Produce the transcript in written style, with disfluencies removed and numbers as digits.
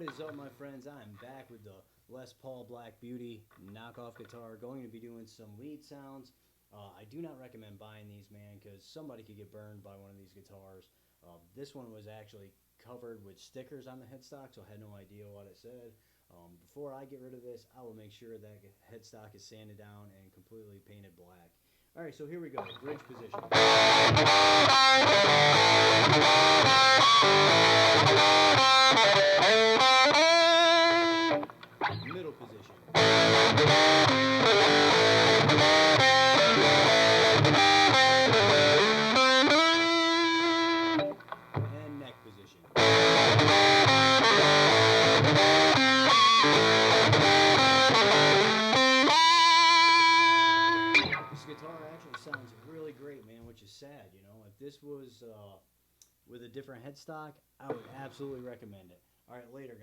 What is up, my friends? I'm back with the Les Paul Black Beauty knockoff guitar. Going to be doing some lead sounds. I do not recommend buying these, man, because somebody could get burned by one of these guitars. This one was actually covered with stickers on the headstock, so I had no idea what it said. Before I get rid of this, I will make sure that headstock is sanded down and completely painted black. Alright, so here we go. Bridge position. Middle position. And neck position. This guitar actually sounds really great, man, which is sad, you know. If this was with a different headstock, I would absolutely recommend it. Alright, later, guys.